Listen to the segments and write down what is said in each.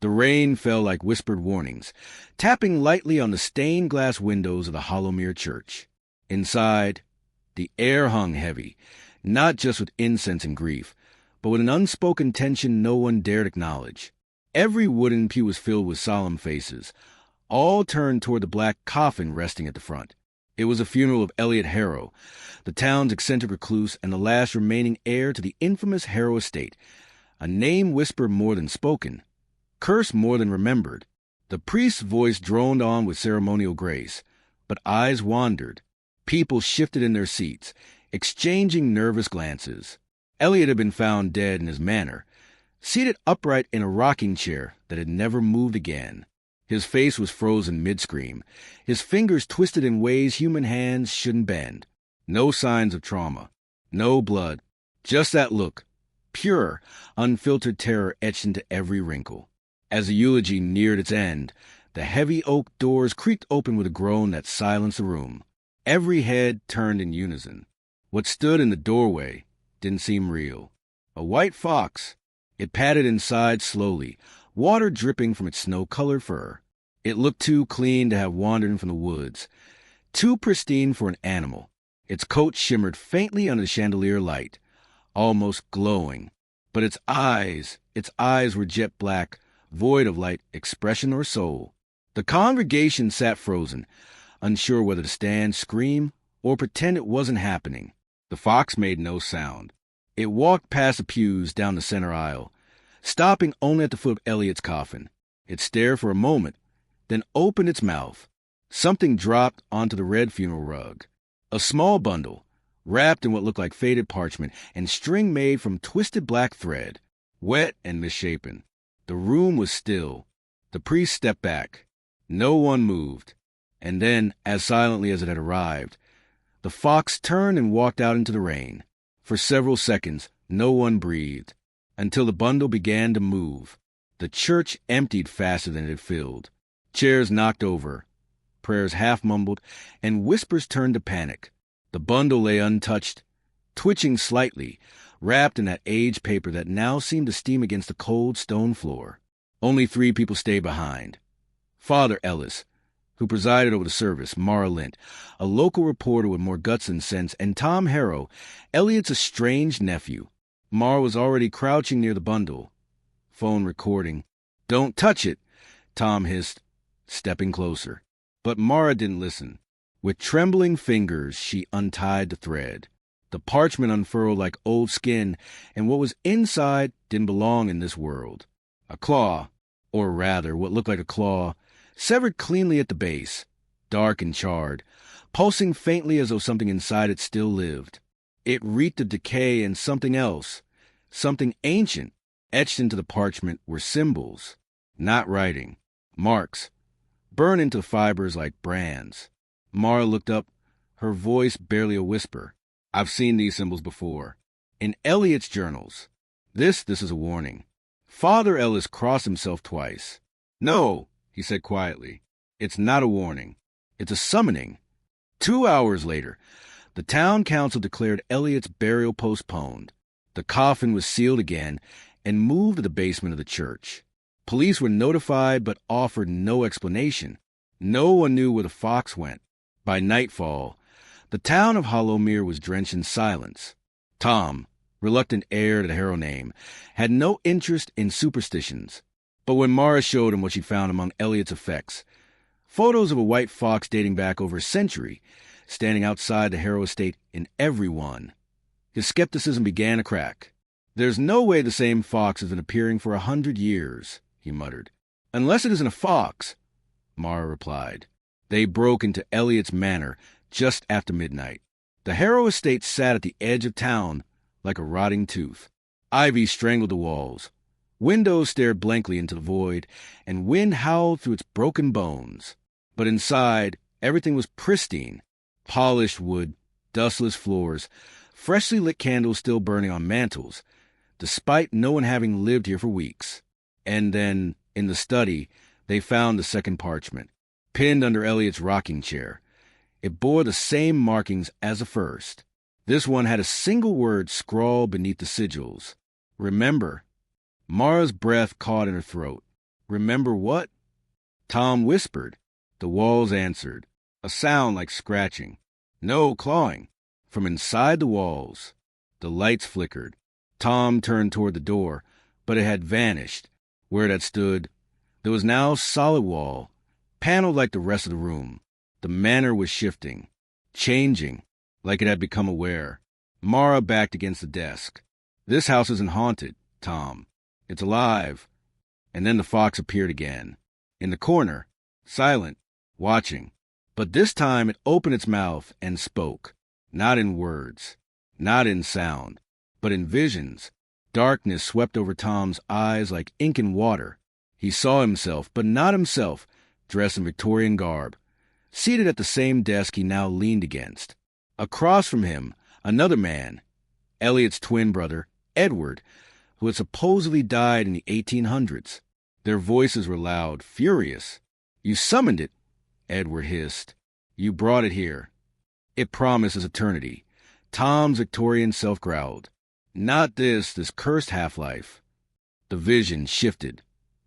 The rain fell like whispered warnings, tapping lightly on the stained glass windows of the Hollowmere church. Inside, the air hung heavy, not just with incense and grief, but with an unspoken tension no one dared acknowledge. Every wooden pew was filled with solemn faces, all turned toward the black coffin resting at the front. It was a funeral of Elliot Harrow, the town's eccentric recluse and the last remaining heir to the infamous Harrow estate, a name whispered more than spoken, cursed more than remembered. The priest's voice droned on with ceremonial grace, but eyes wandered. People shifted in their seats, exchanging nervous glances. Elliot had been found dead in his manor, seated upright in a rocking chair that had never moved again. His face was frozen mid-scream, his fingers twisted in ways human hands shouldn't bend. No signs of trauma, no blood, just that look, pure, unfiltered terror etched into every wrinkle. As the eulogy neared its end, the heavy oak doors creaked open with a groan that silenced the room. Every head turned in unison. What stood in the doorway didn't seem real. A white fox. It padded inside slowly, water dripping from its snow-colored fur. It looked too clean to have wandered from the woods, too pristine for an animal. Its coat shimmered faintly under the chandelier light, almost glowing. But its eyes were jet black, void of light, expression, or soul. The congregation sat frozen, unsure whether to stand, scream, or pretend it wasn't happening. The fox made no sound. It walked past the pews down the center aisle, stopping only at the foot of Elliot's coffin. It stared for a moment, then opened its mouth. Something dropped onto the red funeral rug. A small bundle, wrapped in what looked like faded parchment and string made from twisted black thread, wet and misshapen. The room was still. The priest stepped back. No one moved. And then, as silently as it had arrived, the fox turned and walked out into the rain. For several seconds, no one breathed, until the bundle began to move. The church emptied faster than it had filled. Chairs knocked over, prayers half-mumbled, and whispers turned to panic. The bundle lay untouched, twitching slightly, wrapped in that aged paper that now seemed to steam against the cold stone floor. Only 3 people stayed behind. Father Ellis, who presided over the service, Mara Lint, a local reporter with more guts than sense, and Tom Harrow, Elliot's estranged nephew. Mara was already crouching near the bundle, phone recording. "Don't touch it," Tom hissed, stepping closer. But Mara didn't listen. With trembling fingers, she untied the thread. The parchment unfurled like old skin, and what was inside didn't belong in this world. A claw, or rather, what looked like a claw, severed cleanly at the base, dark and charred, pulsing faintly as though something inside it still lived. It reeked of decay and something else, something ancient. Etched into the parchment were symbols, not writing, marks, burned into fibers like brands. Mara looked up, her voice barely a whisper. "I've seen these symbols before. In Elliot's journals. This is a warning." Father Ellis crossed himself twice. "No," he said quietly. "It's not a warning. It's a summoning." 2 hours later, the town council declared Elliot's burial postponed. The coffin was sealed again and moved to the basement of the church. Police were notified but offered no explanation. No one knew where the fox went. By nightfall, the town of Hollowmere was drenched in silence. Tom, reluctant heir to the Harrow name, had no interest in superstitions. But when Mara showed him what she found among Elliot's effects, photos of a white fox dating back over a century, standing outside the Harrow estate in every one, his skepticism began to crack. "There's no way the same fox has been appearing for 100 years, he muttered. "Unless it isn't a fox," Mara replied. They broke into Elliot's manor just after midnight. The Harrow estate sat at the edge of town like a rotting tooth. Ivy strangled the walls. Windows stared blankly into the void, and wind howled through its broken bones. But inside, everything was pristine. Polished wood, dustless floors, freshly lit candles still burning on mantels, despite no one having lived here for weeks. And then, in the study, they found the second parchment, pinned under Elliot's rocking chair. It bore the same markings as the first. This one had a single word scrawled beneath the sigils. "Remember." Mara's breath caught in her throat. Remember what? Tom whispered. The walls answered, a sound like scratching. No clawing. From inside the walls. The lights flickered. Tom turned toward the door, but it had vanished. Where it had stood, there was now solid wall, paneled like the rest of the room. The manor was shifting, changing, like it had become aware. Mara backed against the desk. This house isn't haunted, Tom. It's alive. And then the fox appeared again. In the corner, silent, watching. But this time it opened its mouth and spoke. Not in words, not in sound, but in visions. Darkness swept over Tom's eyes like ink and water. He saw himself, but not himself, dressed in Victorian garb, seated at the same desk he now leaned against. Across from him, another man, Elliot's twin brother, Edward, who had supposedly died in the 1800s. Their voices were loud, furious. You summoned it, Edward hissed. You brought it here. It promises eternity. Tom's Victorian self growled. Not this cursed half-life. The vision shifted,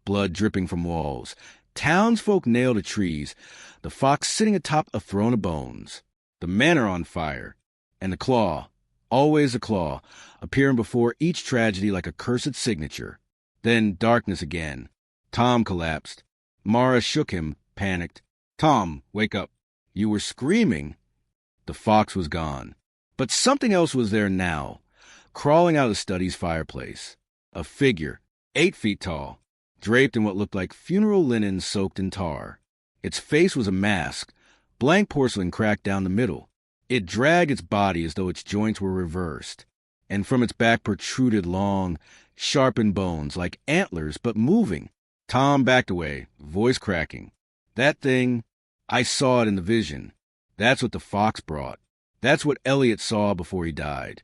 blood dripping from walls. Townsfolk nailed to trees, the fox sitting atop a throne of bones. The manor on fire, and the claw, always the claw, appearing before each tragedy like a cursed signature. Then darkness again. Tom collapsed. Mara shook him, panicked. Tom, wake up. You were screaming. The fox was gone. But something else was there now, crawling out of the study's fireplace. A figure, 8 feet tall, draped in what looked like funeral linen soaked in tar. Its face was a mask, blank porcelain cracked down the middle. It dragged its body as though its joints were reversed, and from its back protruded long, sharpened bones like antlers, but moving. Tom backed away, voice cracking. That thing, I saw it in the vision. That's what the fox brought. That's what Elliot saw before he died.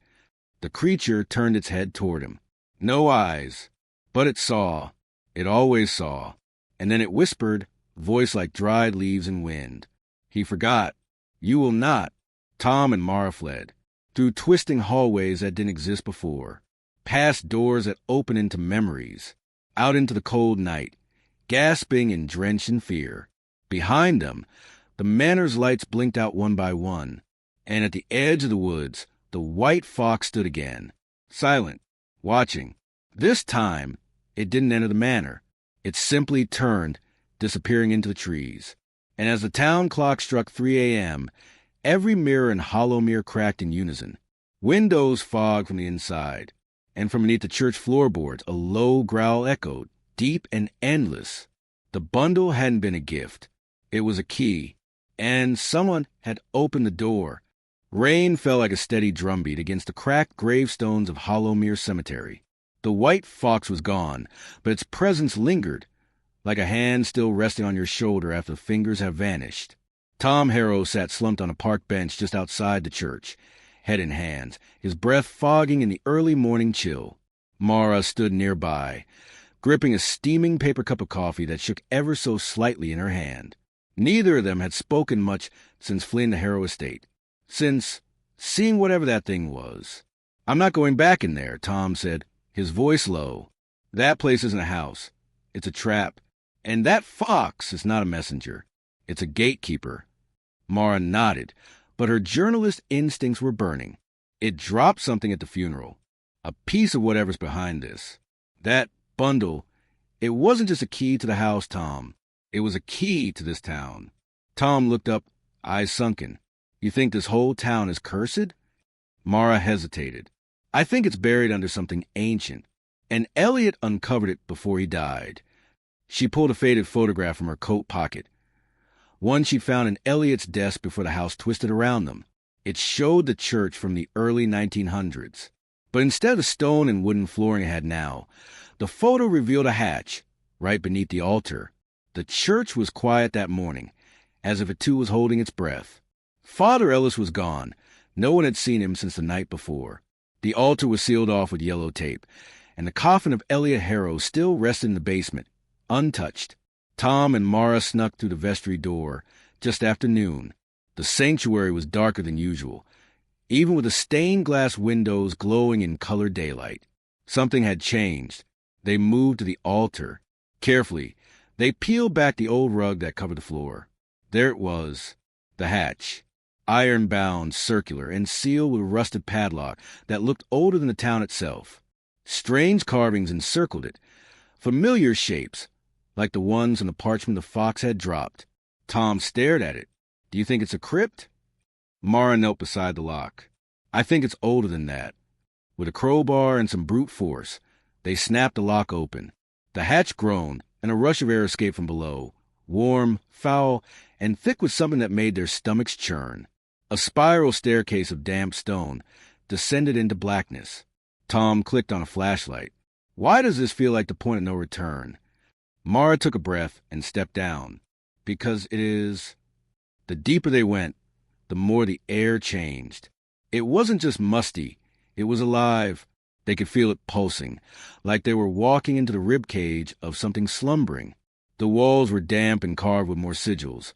The creature turned its head toward him. No eyes, but it saw. It always saw. And then it whispered, voice like dried leaves in wind. He forgot. You will not. Tom and Mara fled, through twisting hallways that didn't exist before, past doors that opened into memories, out into the cold night, gasping and drenched in fear. Behind them, the manor's lights blinked out one by one, and at the edge of the woods, the white fox stood again, silent, watching. This time, it didn't enter the manor. It simply turned, disappearing into the trees. And as the town clock struck 3 a.m., every mirror in Hollowmere cracked in unison. Windows fogged from the inside, and from beneath the church floorboards, a low growl echoed, deep and endless. The bundle hadn't been a gift. It was a key, and someone had opened the door. Rain fell like a steady drumbeat against the cracked gravestones of Hollowmere Cemetery. The white fox was gone, but its presence lingered, like a hand still resting on your shoulder after the fingers have vanished. Tom Harrow sat slumped on a park bench just outside the church, head in hands, his breath fogging in the early morning chill. Mara stood nearby, gripping a steaming paper cup of coffee that shook ever so slightly in her hand. Neither of them had spoken much since fleeing the Harrow estate, since seeing whatever that thing was. I'm not going back in there, Tom said, his voice low. That place isn't a house. It's a trap. And that fox is not a messenger. It's a gatekeeper. Mara nodded, but her journalist instincts were burning. It dropped something at the funeral, a piece of whatever's behind this. That bundle, it wasn't just a key to the house, Tom. It was a key to this town. Tom looked up, eyes sunken. You think this whole town is cursed? Mara hesitated. I think it's buried under something ancient, and Elliot uncovered it before he died. She pulled a faded photograph from her coat pocket, one she'd found in Elliot's desk before the house twisted around them. It showed the church from the early 1900s. But instead of the stone and wooden flooring it had now, the photo revealed a hatch right beneath the altar. The church was quiet that morning, as if it too was holding its breath. Father Ellis was gone. No one had seen him since the night before. The altar was sealed off with yellow tape, and the coffin of Elliot Harrow still rested in the basement, untouched. Tom and Mara snuck through the vestry door just after noon. The sanctuary was darker than usual, even with the stained glass windows glowing in colored daylight. Something had changed. They moved to the altar. Carefully, They peeled back the old rug that covered the floor. There it was, the hatch, iron-bound, circular, and sealed with a rusted padlock that looked older than the town itself. Strange carvings encircled it, familiar shapes, like the ones on the parchment the fox had dropped. Tom stared at it. "Do you think it's a crypt?" Mara knelt beside the lock. "I think it's older than that." With a crowbar and some brute force, they snapped the lock open. The hatch groaned, and a rush of air escaped from below, warm, foul, and thick with something that made their stomachs churn. A spiral staircase of damp stone descended into blackness. Tom clicked on a flashlight. "Why does this feel like the point of no return?" Mara took a breath and stepped down. "Because it is." The deeper they went, the more the air changed. It wasn't just musty. It was alive. They could feel it pulsing, like they were walking into the rib cage of something slumbering. The walls were damp and carved with more sigils,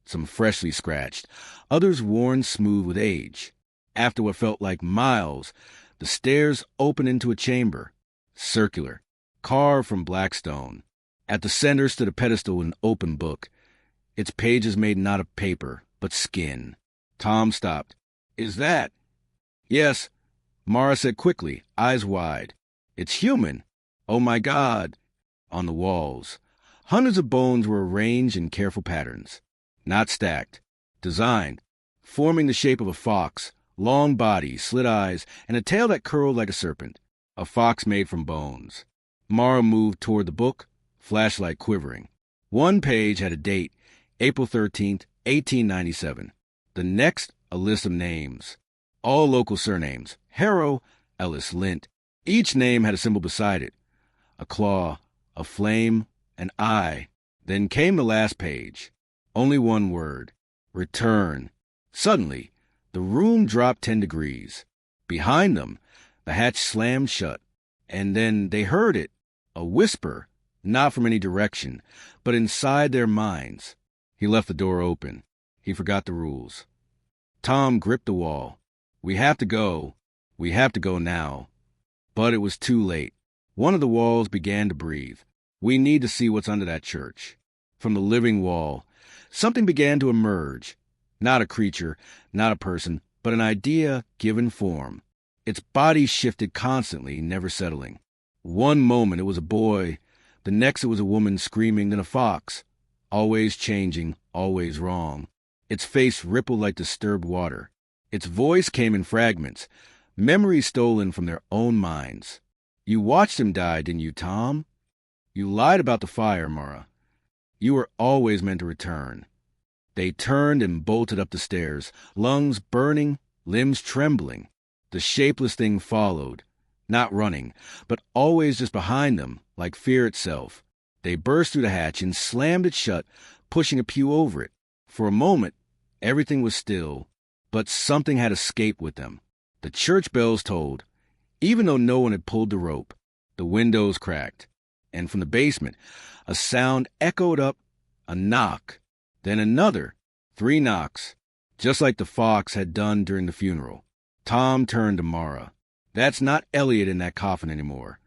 some freshly scratched, others worn smooth with age. After what felt like miles, the stairs opened into a chamber, circular, carved from black stone. At the center stood a pedestal with an open book, its pages made not of paper, but skin. Tom stopped. "Is that?" "Yes," Mara said quickly, eyes wide. "It's human. Oh my God." On the walls, hundreds of bones were arranged in careful patterns, not stacked, designed, forming the shape of a fox, long body, slit eyes, and a tail that curled like a serpent. A fox made from bones. Mara moved toward the book, flashlight quivering. One page had a date, April 13th, 1897. The next, a list of names. All local surnames. Harrow, Ellis, Lint. Each name had a symbol beside it. A claw, a flame, an eye. Then came the last page. Only one word. Return. Suddenly, the room dropped 10 degrees. Behind them, the hatch slammed shut. And then they heard it. A whisper, not from any direction, but inside their minds. He left the door open. He forgot the rules. Tom gripped the wall. "We have to go. We have to go now." But it was too late. One of the walls began to breathe. "We need to see what's under that church." From the living wall, something began to emerge. Not a creature, not a person, but an idea given form. Its body shifted constantly, never settling. One moment it was a boy, the next it was a woman screaming, then a fox. Always changing, always wrong. Its face rippled like disturbed water. Its voice came in fragments, memories stolen from their own minds. "You watched him die, didn't you, Tom? You lied about the fire, Mara. You were always meant to return." They turned and bolted up the stairs, lungs burning, limbs trembling. The shapeless thing followed, not running, but always just behind them, like fear itself. They burst through the hatch and slammed it shut, pushing a pew over it. For a moment, everything was still, but something had escaped with them. The church bells tolled, even though no one had pulled the rope. The windows cracked, and from the basement, a sound echoed up, a knock, then another, 3 knocks, just like the fox had done during the funeral. Tom turned to Mara. "That's not Elliot in that coffin anymore."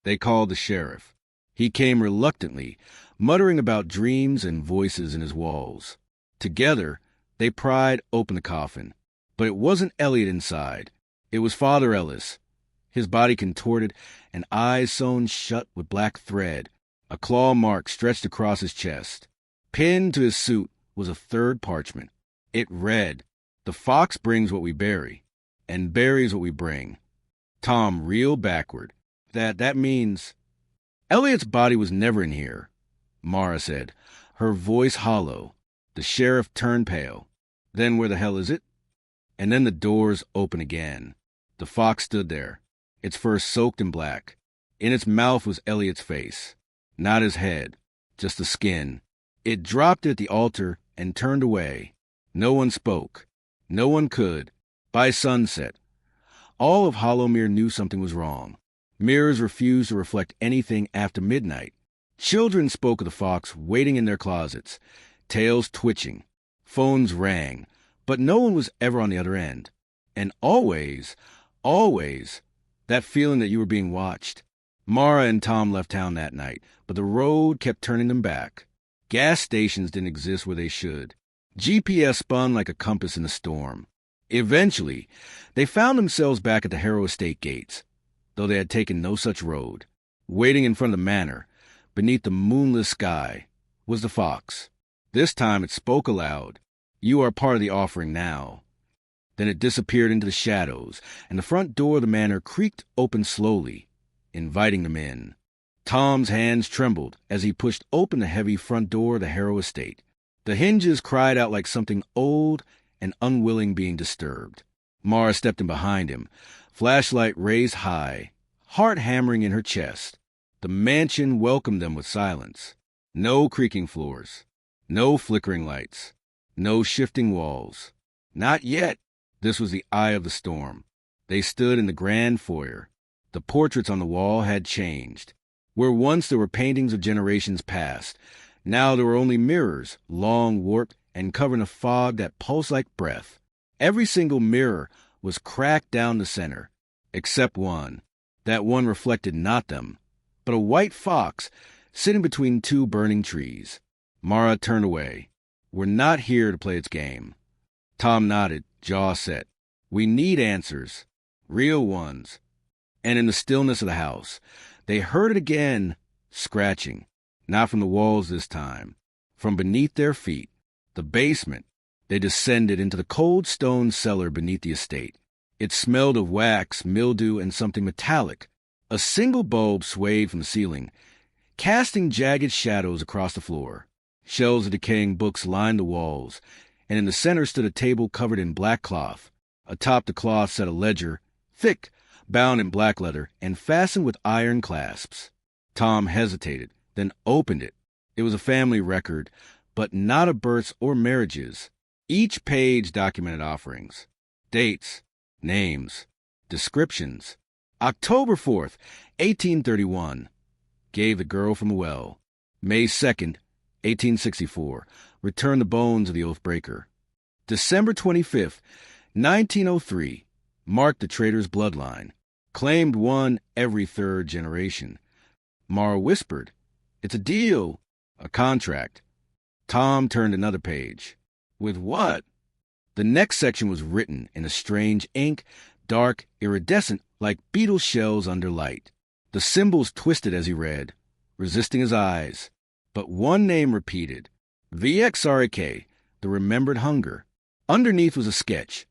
They called the sheriff. He came reluctantly, muttering about dreams and voices in his walls. Together, they pried open the coffin. But it wasn't Elliot inside. It was Father Ellis, his body contorted and eyes sewn shut with black thread. A claw mark stretched across his chest. Pinned to his suit was a third parchment. It read, "The fox brings what we bury, and buries what we bring." Tom reeled backward. That means... "Elliot's body was never in here," Mara said, her voice hollow. The sheriff turned pale. "Then where the hell is it?" And then the doors opened again. The fox stood there, its fur soaked in black. In its mouth was Elliot's face. Not his head, just the skin. It dropped at the altar and turned away. No one spoke. No one could. By sunset, all of Hollowmere knew something was wrong. Mirrors refused to reflect anything after midnight. Children spoke of the fox waiting in their closets, tails twitching. Phones rang, but no one was ever on the other end. And always, that feeling that you were being watched. Mara and Tom left town that night, but the road kept turning them back. Gas stations didn't exist where they should. GPS spun like a compass in a storm. Eventually, they found themselves back at the Harrow Estate gates, though they had taken no such road. Waiting in front of the manor, beneath the moonless sky, was the fox. This time it spoke aloud. "You are part of the offering now." Then it disappeared into the shadows, and the front door of the manor creaked open slowly, inviting them in. Tom's hands trembled as he pushed open the heavy front door of the Harrow Estate. The hinges cried out like something old and unwilling being disturbed. Mara stepped in behind him, flashlight raised high, heart hammering in her chest. The mansion welcomed them with silence. No creaking floors, no flickering lights, no shifting walls. Not yet. This was the eye of the storm. They stood in the grand foyer. The portraits on the wall had changed. Where once there were paintings of generations past, now there were only mirrors, long, warped, and covered in a fog that pulsed like breath. Every single mirror was cracked down the center, except one. That one reflected not them, but a white fox sitting between two burning trees. Mara turned away. "We're not here to play its game." Tom nodded, jaw set. "We need answers. Real ones." And in the stillness of the house, they heard it again, scratching. Not from the walls this time. From beneath their feet. The basement. They descended into the cold stone cellar beneath the estate. It smelled of wax, mildew, and something metallic. A single bulb swayed from the ceiling, casting jagged shadows across the floor. Shelves of decaying books lined the walls, and in the center stood a table covered in black cloth. Atop the cloth sat a ledger, thick, bound in black leather, and fastened with iron clasps. Tom hesitated, then opened it. It was a family record, but not of births or marriages. Each page documented offerings, dates, names, descriptions. October 4th, 1831, gave the girl from the well. May 2nd, 1864, returned the bones of the oath-breaker. December 25th, 1903, marked the traitor's bloodline. Claimed one every third generation. Mara whispered, "It's a deal, a contract." Tom turned another page. With what? The next section was written in a strange ink, dark, iridescent, like beetle shells under light. The symbols twisted as he read, resisting his eyes. But one name repeated, VXRK, the remembered hunger. Underneath was a sketch,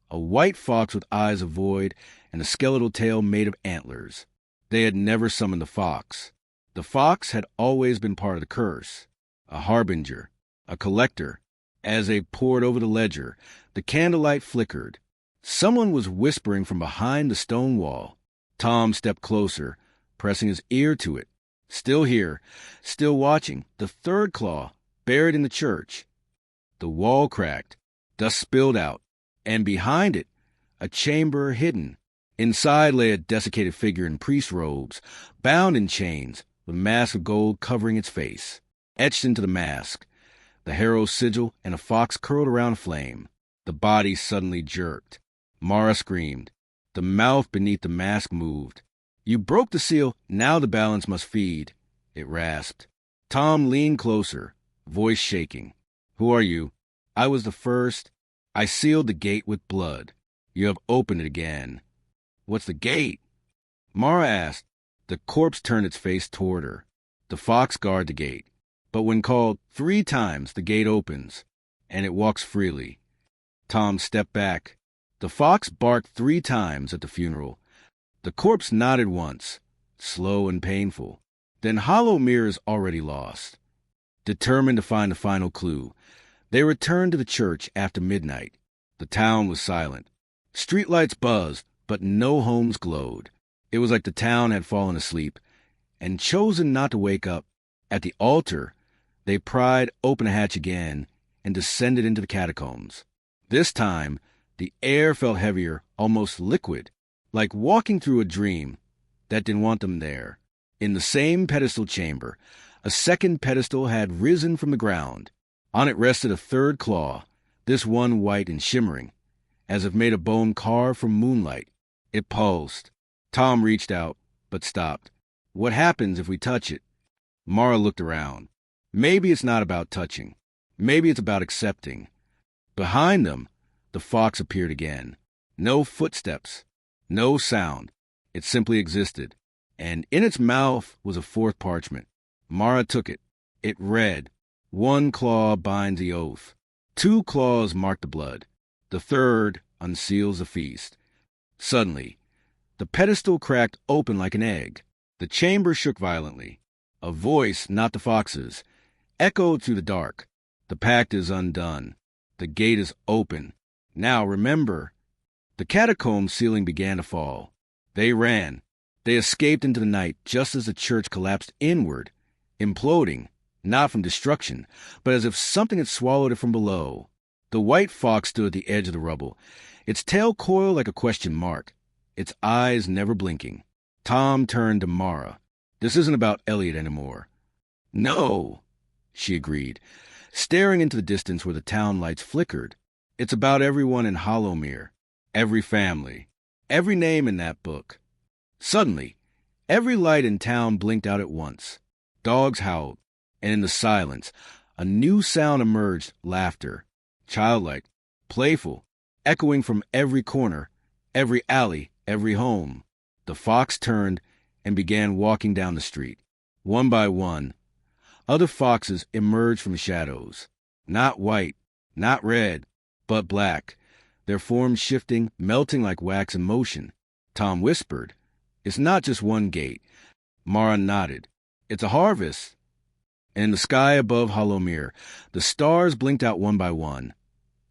a white fox with eyes of void and a skeletal tail made of antlers. They had never summoned the fox. The fox had always been part of the curse, a harbinger, a collector. As they pored over the ledger, the candlelight flickered. Someone was whispering from behind the stone wall. Tom stepped closer, pressing his ear to it. Still here, still watching, the third claw, buried in the church. The wall cracked, dust spilled out, and behind it, a chamber hidden. Inside lay a desiccated figure in priest robes, bound in chains, with a mask of gold covering its face. Etched into the mask, the Harrow sigil and a fox curled around a flame. The body suddenly jerked. Mara screamed. The mouth beneath the mask moved. "You broke the seal, now the balance must feed," it rasped. Tom leaned closer, voice shaking. "Who are you?" "I was the first. I sealed the gate with blood. You have opened it again." "What's the gate?" Mara asked. The corpse turned its face toward her. The fox guard the gate. But when called 3 times, the gate opens, and it walks freely. Tom stepped back. The fox barked 3 times at the funeral. The corpse nodded once, slow and painful. Then hollow mirrors already lost. Determined to find the final clue, they returned to the church after midnight. The town was silent. Streetlights buzzed, but no homes glowed. It was like the town had fallen asleep and chosen not to wake up. At the altar, they pried open a hatch again and descended into the catacombs. This time, the air felt heavier, almost liquid, like walking through a dream that didn't want them there. In the same pedestal chamber, a second pedestal had risen from the ground. On it rested a third claw, this one white and shimmering, as if made of bone carved from moonlight. It pulsed. Tom reached out, but stopped. What happens if we touch it? Mara looked around. Maybe it's not about touching. Maybe it's about accepting. Behind them, the fox appeared again. No footsteps. No sound. It simply existed. And in its mouth was a fourth parchment. Mara took it. It read, "One claw binds the oath. 2 claws mark the blood. The third unseals the feast." Suddenly, the pedestal cracked open like an egg. The chamber shook violently. A voice, not the fox's, echoed through the dark. "The pact is undone. The gate is open. Now remember." The catacomb ceiling began to fall. They ran. They escaped into the night just as the church collapsed inward, imploding, not from destruction, but as if something had swallowed it from below. The white fox stood at the edge of the rubble, its tail coiled like a question mark, its eyes never blinking. Tom turned to Mara. "This isn't about Elliot anymore." "No," she agreed, staring into the distance where the town lights flickered. "It's about everyone in Hollowmere, every family, every name in that book." Suddenly, every light in town blinked out at once. Dogs howled, and in the silence, a new sound emerged, laughter. Childlike, playful, echoing from every corner, every alley, every home. The fox turned and began walking down the street. One by one, other foxes emerged from shadows. Not white, not red, but black, their forms shifting, melting like wax in motion. Tom whispered, "It's not just one gate." Mara nodded. "It's a harvest." And in the sky above Hollowmere, the stars blinked out one by one,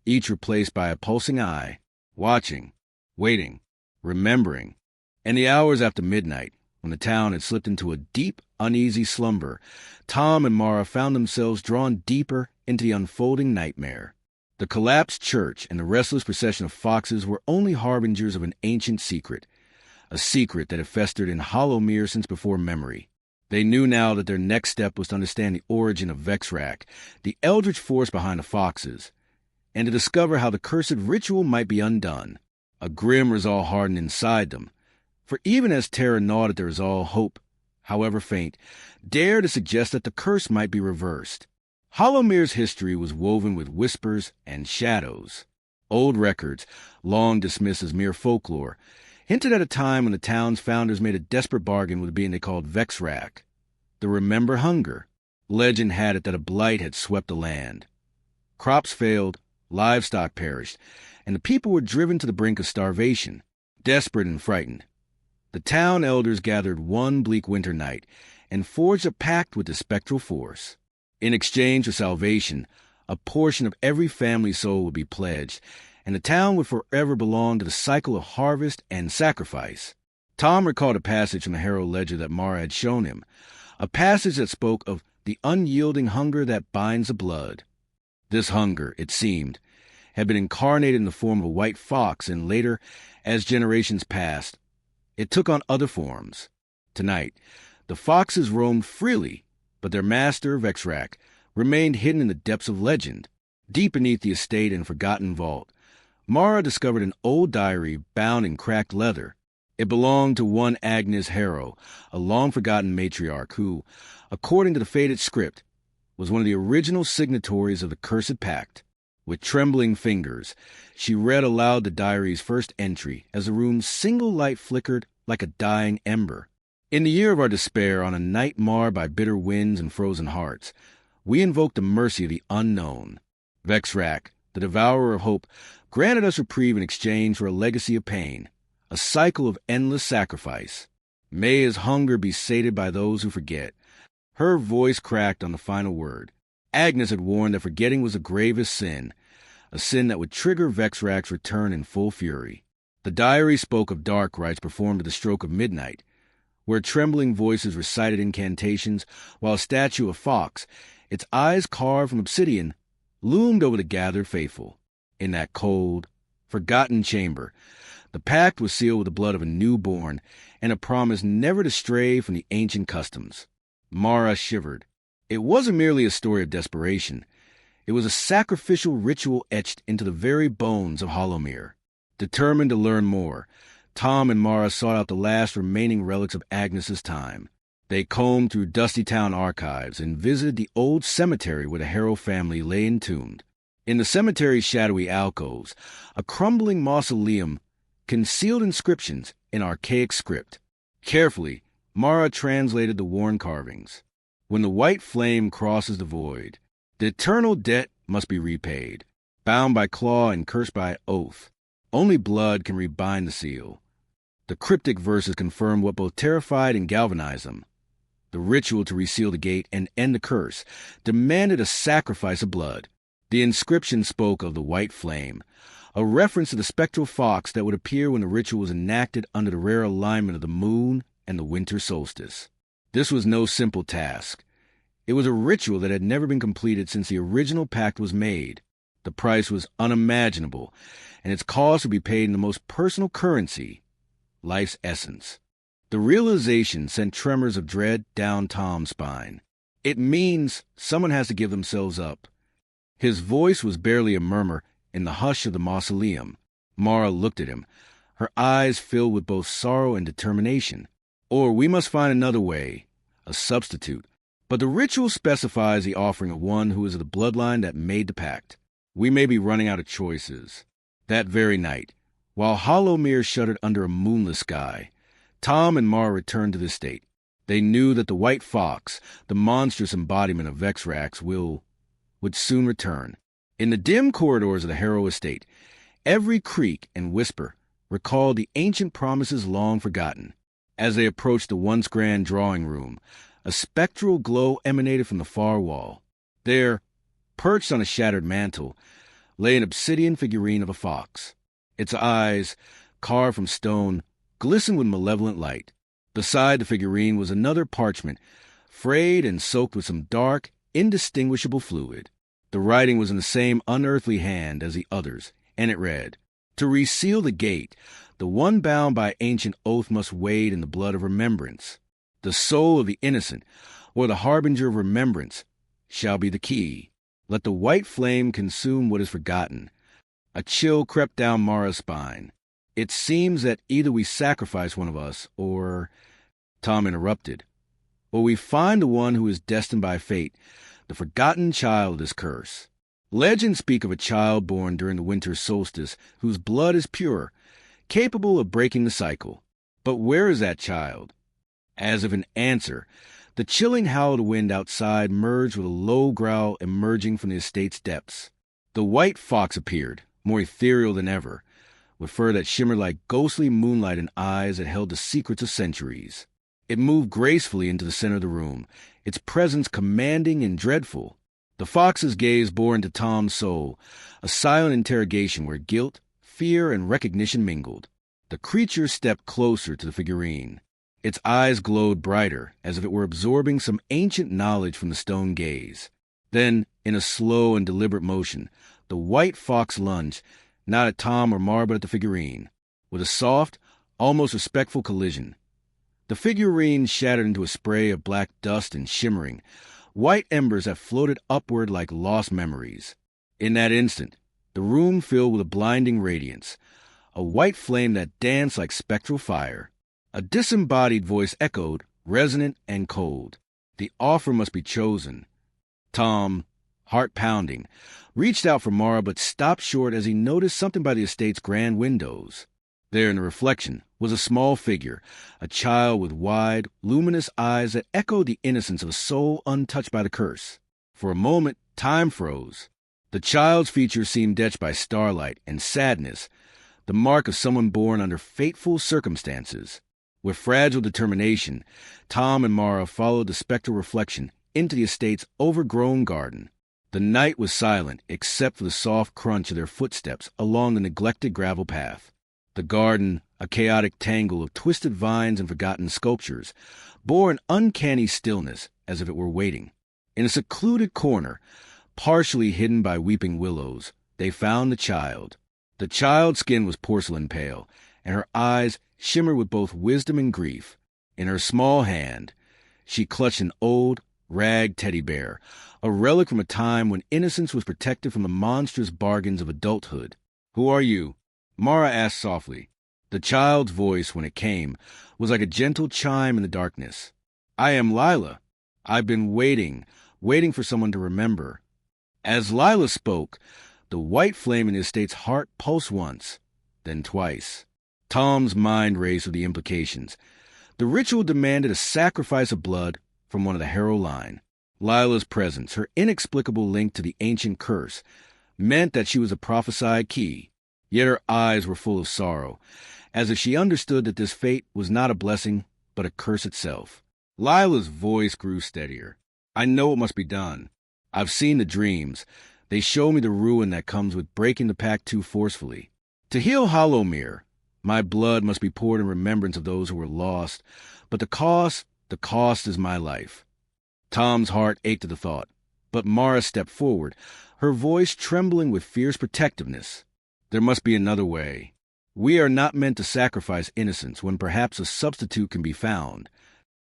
each replaced by a pulsing eye, watching, waiting, remembering. In the hours after midnight, when the town had slipped into a deep, uneasy slumber, Tom and Mara found themselves drawn deeper into the unfolding nightmare. The collapsed church and the restless procession of foxes were only harbingers of an ancient secret, a secret that had festered in Hollowmere since before memory. They knew now that their next step was to understand the origin of Vexrak, the eldritch force behind the foxes, and to discover how the cursed ritual might be undone. A grim resolve hardened inside them, for even as terror gnawed at their resolve, hope, however faint, dared to suggest that the curse might be reversed. Hollowmere's history was woven with whispers and shadows. Old records, long dismissed as mere folklore, hinted at a time when the town's founders made a desperate bargain with a being they called Vexrak. The Remember Hunger. Legend had it that a blight had swept the land. Crops failed, livestock perished, and the people were driven to the brink of starvation, desperate and frightened. The town elders gathered one bleak winter night and forged a pact with the spectral force. In exchange for salvation, a portion of every family soul would be pledged, and the town would forever belong to the cycle of harvest and sacrifice. Tom recalled a passage from the Herald Ledger that Mara had shown him, a passage that spoke of the unyielding hunger that binds the blood. This hunger, it seemed, had been incarnated in the form of a white fox, and later, as generations passed, it took on other forms. Tonight, the foxes roamed freely, but their master, Vexrak, remained hidden in the depths of legend. Deep beneath the estate and forgotten vault, Mara discovered an old diary bound in cracked leather. It belonged to one Agnes Harrow, a long-forgotten matriarch who, according to the faded script, was one of the original signatories of the Cursed Pact. With trembling fingers, she read aloud the diary's first entry as the room's single light flickered like a dying ember. "In the year of our despair, on a night marred by bitter winds and frozen hearts, we invoked the mercy of the unknown. Vexrak, the devourer of hope, granted us reprieve in exchange for a legacy of pain, a cycle of endless sacrifice. May his hunger be sated by those who forget." Her voice cracked on the final word. Agnes had warned that forgetting was the gravest sin, a sin that would trigger Vexrak's return in full fury. The diary spoke of dark rites performed at the stroke of midnight, where trembling voices recited incantations, while a statue of Fox, its eyes carved from obsidian, loomed over the gathered faithful. In that cold, forgotten chamber, the pact was sealed with the blood of a newborn and a promise never to stray from the ancient customs. Mara shivered. It wasn't merely a story of desperation. It was a sacrificial ritual etched into the very bones of Hollowmere. Determined to learn more, Tom and Mara sought out the last remaining relics of Agnes's time. They combed through dusty town archives and visited the old cemetery where the Harrow family lay entombed. In the cemetery's shadowy alcoves, a crumbling mausoleum concealed inscriptions in archaic script. Carefully, Mara translated the worn carvings. When the white flame crosses the void, the eternal debt must be repaid. Bound by claw and cursed by oath, only blood can rebind the seal. The cryptic verses confirmed what both terrified and galvanized them. The ritual to reseal the gate and end the curse demanded a sacrifice of blood. The inscription spoke of the white flame, a reference to the spectral fox that would appear when the ritual was enacted under the rare alignment of the moon and the winter solstice. This was no simple task. It was a ritual that had never been completed since the original pact was made. The price was unimaginable, and its cost would be paid in the most personal currency, life's essence. The realization sent tremors of dread down Tom's spine. It means someone has to give themselves up. His voice was barely a murmur in the hush of the mausoleum. Mara looked at him, her eyes filled with both sorrow and determination. Or we must find another way, a substitute. But the ritual specifies the offering of one who is of the bloodline that made the pact. We may be running out of choices. That very night, while Hollowmere shuddered under a moonless sky, Tom and Mara returned to the estate. They knew that the white fox, the monstrous embodiment of Vexrax, would soon return. In the dim corridors of the Harrow estate, every creak and whisper recalled the ancient promises long forgotten. As they approached the once grand drawing room, a spectral glow emanated from the far wall. There, perched on a shattered mantel, lay an obsidian figurine of a fox. Its eyes, carved from stone, glistened with malevolent light. Beside the figurine was another parchment, frayed and soaked with some dark, indistinguishable fluid. The writing was in the same unearthly hand as the others, and it read, "To reseal the gate, the one bound by ancient oath must wade in the blood of remembrance. The soul of the innocent, or the harbinger of remembrance, shall be the key. Let the white flame consume what is forgotten." A chill crept down Mara's spine. "It seems that either we sacrifice one of us, or—" Tom interrupted. "Or we find the one who is destined by fate, the forgotten child of this curse. Legends speak of a child born during the winter solstice whose blood is pure, capable of breaking the cycle. But where is that child?" As if in answer, the chilling howl of the wind outside merged with a low growl emerging from the estate's depths. The white fox appeared, more ethereal than ever, with fur that shimmered like ghostly moonlight and eyes that held the secrets of centuries. It moved gracefully into the center of the room, its presence commanding and dreadful. The fox's gaze bore into Tom's soul, a silent interrogation where guilt, fear, and recognition mingled. The creature stepped closer to the figurine. Its eyes glowed brighter, as if it were absorbing some ancient knowledge from the stone gaze. Then, in a slow and deliberate motion, the white fox lunged, not at Tom or Mara, but at the figurine. With a soft, almost respectful collision, the figurine shattered into a spray of black dust and shimmering, white embers that floated upward like lost memories. In that instant, the room filled with a blinding radiance, a white flame that danced like spectral fire. A disembodied voice echoed, resonant and cold. The offer must be chosen. Tom, heart pounding, reached out for Mara but stopped short as he noticed something by the estate's grand windows. There in the reflection was a small figure, a child with wide, luminous eyes that echoed the innocence of a soul untouched by the curse. For a moment, time froze. The child's features seemed etched by starlight and sadness, the mark of someone born under fateful circumstances. With fragile determination, Tom and Mara followed the spectral reflection into the estate's overgrown garden. The night was silent except for the soft crunch of their footsteps along the neglected gravel path. The garden, a chaotic tangle of twisted vines and forgotten sculptures, bore an uncanny stillness as if it were waiting. In a secluded corner, partially hidden by weeping willows, they found the child. The child's skin was porcelain pale, and her eyes shimmered with both wisdom and grief. In her small hand, she clutched an old, ragged teddy bear, a relic from a time when innocence was protected from the monstrous bargains of adulthood. "Who are you?" Mara asked softly. The child's voice, when it came, was like a gentle chime in the darkness. I am Lila. I've been waiting for someone to remember. As Lila spoke, the white flame in the estate's heart pulsed once, then twice. Tom's mind raced with the implications. The ritual demanded a sacrifice of blood from one of the Harrow line. Lila's presence, her inexplicable link to the ancient curse, meant that she was a prophesied key, yet her eyes were full of sorrow, as if she understood that this fate was not a blessing, but a curse itself. Lila's voice grew steadier. I know what must be done. I've seen the dreams. They show me the ruin that comes with breaking the pact too forcefully. To heal Hollowmere, my blood must be poured in remembrance of those who were lost, but the cost is my life. Tom's heart ached at the thought, but Mara stepped forward, her voice trembling with fierce protectiveness. There must be another way. We are not meant to sacrifice innocence when perhaps a substitute can be found.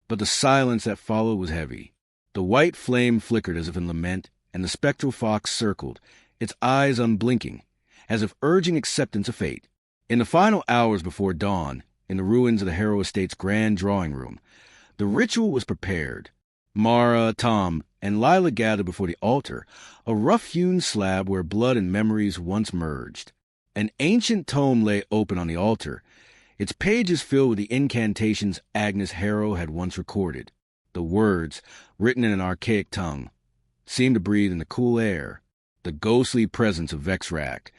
But the silence that followed was heavy. The white flame flickered as if in lament, and the spectral fox circled, its eyes unblinking, as if urging acceptance of fate. In the final hours before dawn, in the ruins of the Harrow Estate's grand drawing room, the ritual was prepared. Mara, Tom, and Lila gathered before the altar, a rough-hewn slab where blood and memories once merged. An ancient tome lay open on the altar, its pages filled with the incantations Agnes Harrow had once recorded. The words, written in an archaic tongue, seemed to breathe in the cool air. The ghostly presence of Vexrak,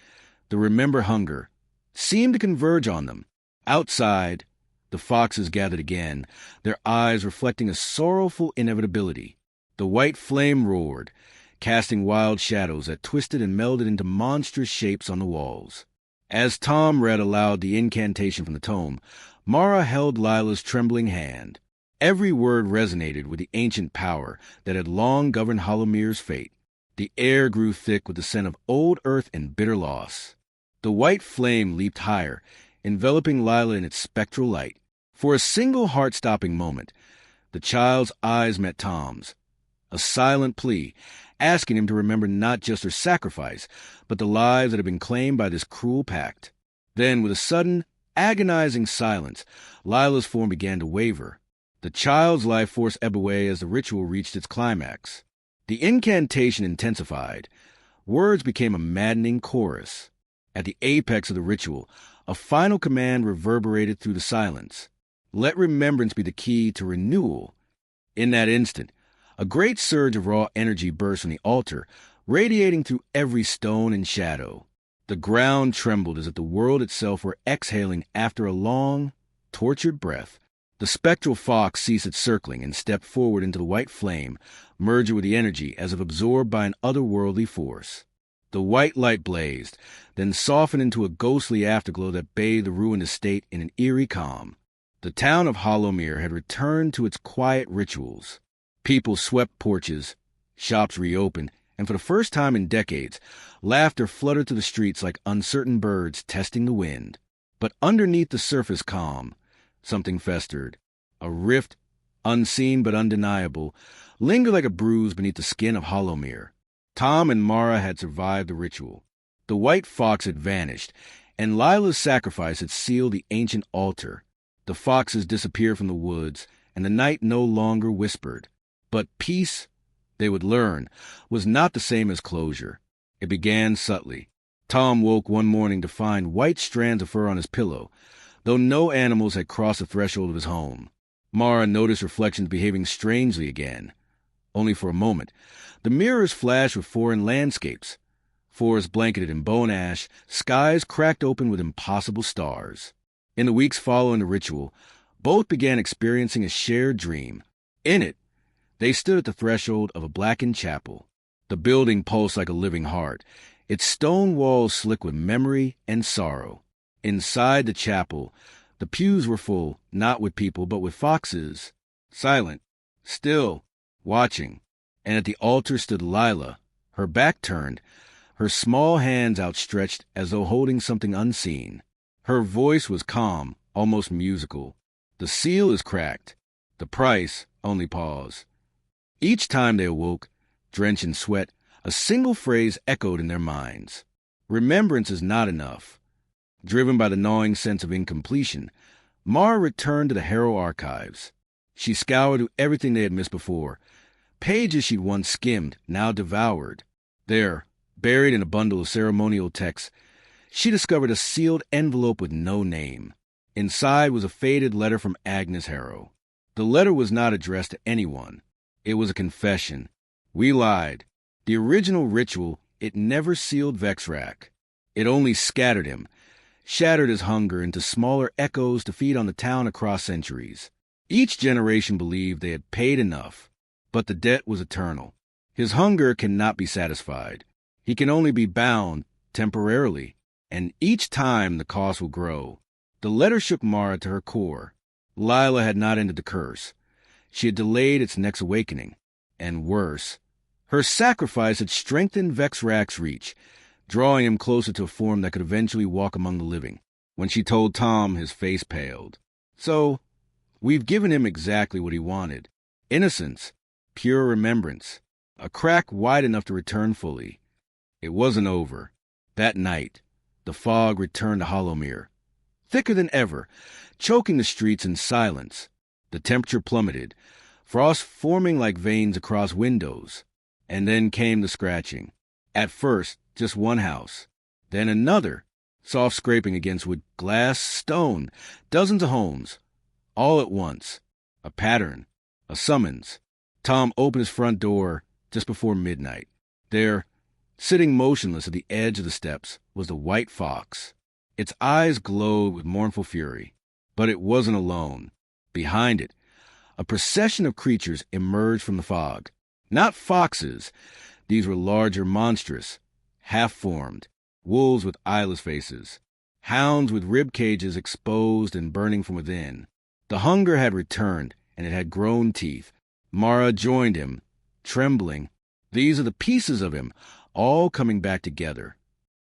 the remember hunger, seemed to converge on them. Outside, the foxes gathered again, their eyes reflecting a sorrowful inevitability. The white flame roared, casting wild shadows that twisted and melded into monstrous shapes on the walls. As Tom read aloud the incantation from the tome, Mara held Lila's trembling hand. Every word resonated with the ancient power that had long governed Hollowmere's fate. The air grew thick with the scent of old earth and bitter loss. The white flame leaped higher, enveloping Lila in its spectral light. For a single heart-stopping moment, the child's eyes met Tom's, a silent plea, asking him to remember not just her sacrifice, but the lives that had been claimed by this cruel pact. Then, with a sudden, agonizing silence, Lila's form began to waver. The child's life force ebbed away as the ritual reached its climax. The incantation intensified. Words became a maddening chorus. At the apex of the ritual, a final command reverberated through the silence. Let remembrance be the key to renewal. In that instant, a great surge of raw energy burst from the altar, radiating through every stone and shadow. The ground trembled as if the world itself were exhaling after a long, tortured breath. The spectral fox ceased its circling and stepped forward into the white flame, merging with the energy as if absorbed by an otherworldly force. The white light blazed, then softened into a ghostly afterglow that bathed the ruined estate in an eerie calm. The town of Hollowmere had returned to its quiet rituals. People swept porches, shops reopened, and for the first time in decades, laughter fluttered through the streets like uncertain birds testing the wind. But underneath the surface calm, something festered. A rift, unseen but undeniable, lingered like a bruise beneath the skin of Hollowmere. Tom and Mara had survived the ritual. The white fox had vanished, and Lila's sacrifice had sealed the ancient altar. The foxes disappeared from the woods, and the night no longer whispered. But peace, they would learn, was not the same as closure. It began subtly. Tom woke one morning to find white strands of fur on his pillow, though no animals had crossed the threshold of his home. Mara noticed reflections behaving strangely again. Only for a moment. The mirrors flashed with foreign landscapes. Forests blanketed in bone ash, skies cracked open with impossible stars. In the weeks following the ritual, both began experiencing a shared dream. In it, they stood at the threshold of a blackened chapel. The building pulsed like a living heart, its stone walls slick with memory and sorrow. Inside the chapel, the pews were full, not with people, but with foxes, silent, still, watching. And at the altar stood Lila, her back turned, her small hands outstretched as though holding something unseen. Her voice was calm, almost musical. The seal is cracked. The price, only pause. Each time they awoke, drenched in sweat, a single phrase echoed in their minds. Remembrance is not enough. Driven by the gnawing sense of incompletion, Mara returned to the Harrow archives. She scoured through everything they had missed before. Pages she'd once skimmed, now devoured. There, buried in a bundle of ceremonial texts, she discovered a sealed envelope with no name. Inside was a faded letter from Agnes Harrow. The letter was not addressed to anyone. It was a confession. We lied. The original ritual, it never sealed Vexrak. It only scattered him, shattered his hunger into smaller echoes to feed on the town across centuries. Each generation believed they had paid enough, but the debt was eternal. His hunger cannot be satisfied. He can only be bound temporarily, and each time the cost will grow. The letter shook Mara to her core. Lila had not ended the curse. She had delayed its next awakening. And worse, her sacrifice had strengthened Vexrak's reach, drawing him closer to a form that could eventually walk among the living. When she told Tom, his face paled. So, we've given him exactly what he wanted. Innocence, pure remembrance, a crack wide enough to return fully. It wasn't over. That night, the fog returned to Hollowmere, thicker than ever, choking the streets in silence. The temperature plummeted, frost forming like veins across windows. And then came the scratching. At first, just one house. Then another, soft scraping against wood, glass, stone, dozens of homes. All at once. A pattern. A summons. Tom opened his front door just before midnight. There, sitting motionless at the edge of the steps, was the white fox. Its eyes glowed with mournful fury. But it wasn't alone. Behind it, a procession of creatures emerged from the fog. Not foxes. These were larger, monstrous, half-formed, wolves with eyeless faces, hounds with rib cages exposed and burning from within. The hunger had returned, and it had grown teeth. Mara joined him, trembling. These are the pieces of him, all coming back together.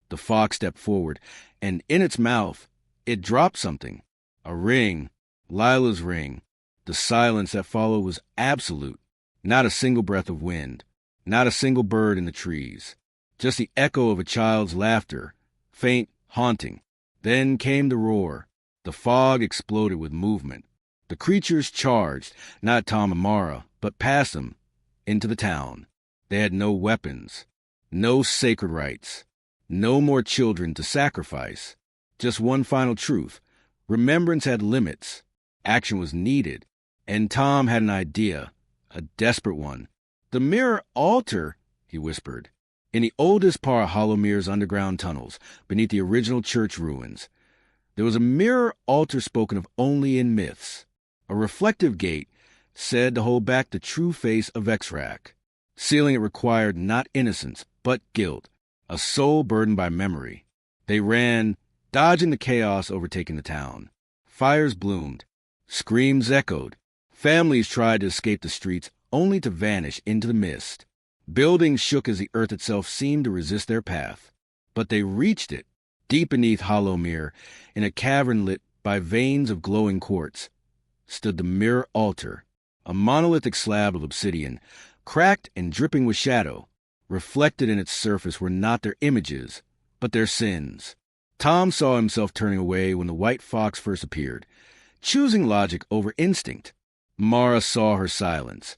The fox stepped forward, and in its mouth, it dropped something. A ring. Lila's ring. The silence that followed was absolute. Not a single breath of wind. Not a single bird in the trees. Just the echo of a child's laughter, faint, haunting. Then came the roar. The fog exploded with movement. The creatures charged, not Tom and Mara, but past them, into the town. They had no weapons, no sacred rites, no more children to sacrifice. Just one final truth. Remembrance had limits. Action was needed. And Tom had an idea, a desperate one. The mirror altar, he whispered. In the oldest part of Hollowmere's underground tunnels, beneath the original church ruins, there was a mirror altar spoken of only in myths. A reflective gate said to hold back the true face of Vexrak. Sealing it required not innocence, but guilt, a soul burdened by memory. They ran, dodging the chaos overtaking the town. Fires bloomed. Screams echoed. Families tried to escape the streets, only to vanish into the mist. Buildings shook as the earth itself seemed to resist their path. But they reached it, deep beneath Hollowmere, in a cavern lit by veins of glowing quartz, stood the mirror altar, a monolithic slab of obsidian, cracked and dripping with shadow. Reflected in its surface were not their images, but their sins. Tom saw himself turning away when the white fox first appeared, choosing logic over instinct. Mara saw her silence,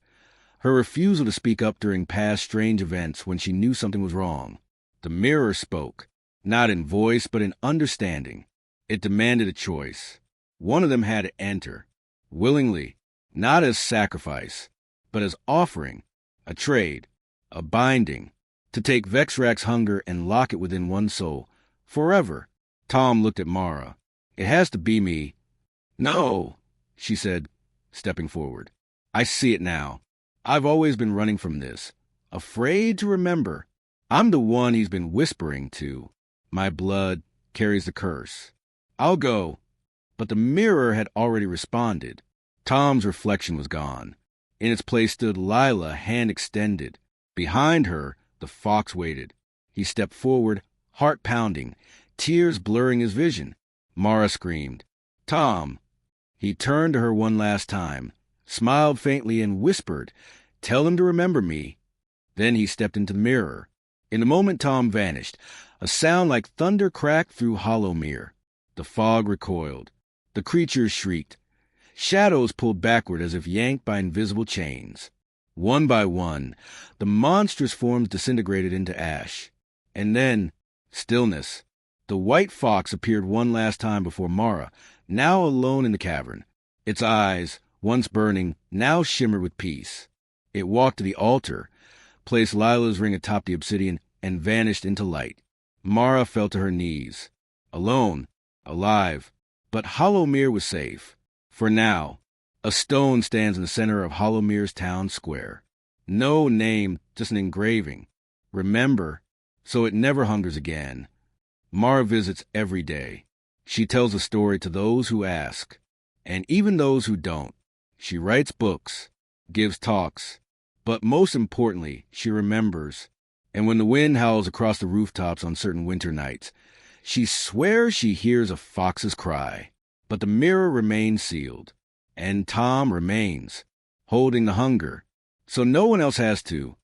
her refusal to speak up during past strange events when she knew something was wrong. The mirror spoke, not in voice but in understanding. It demanded a choice. One of them had to enter, willingly, not as sacrifice, but as offering, a trade, a binding, to take Vexrak's hunger and lock it within one soul, forever. Tom looked at Mara. It has to be me. No, she said, stepping forward. I see it now. I've always been running from this, afraid to remember. I'm the one he's been whispering to. My blood carries the curse. I'll go. But the mirror had already responded. Tom's reflection was gone. In its place stood Lila, hand extended. Behind her, the fox waited. He stepped forward, heart pounding, tears blurring his vision. Mara screamed, "Tom!" He turned to her one last time, smiled faintly and whispered, "Tell him to remember me." Then he stepped into the mirror. In a moment Tom vanished. A sound like thunder cracked through Hollowmere. The fog recoiled. The creatures shrieked. shadows pulled backward as if yanked by invisible chains. One by one, the monstrous forms disintegrated into ash. And then, stillness. The white fox appeared one last time before Mara, now alone in the cavern. Its eyes, once burning, now shimmered with peace. It walked to the altar, placed Lila's ring atop the obsidian, and vanished into light. Mara fell to her knees. Alone, alive, but Hollowmere was safe. For now, a stone stands in the center of Hollowmere's town square. No name, just an engraving. Remember, so it never hungers again. Mara visits every day. She tells a story to those who ask, and even those who don't. She writes books, gives talks, but most importantly, she remembers. And when the wind howls across the rooftops on certain winter nights, she swears she hears a fox's cry. But the mirror remains sealed, and Tom remains, holding the hunger, so no one else has to.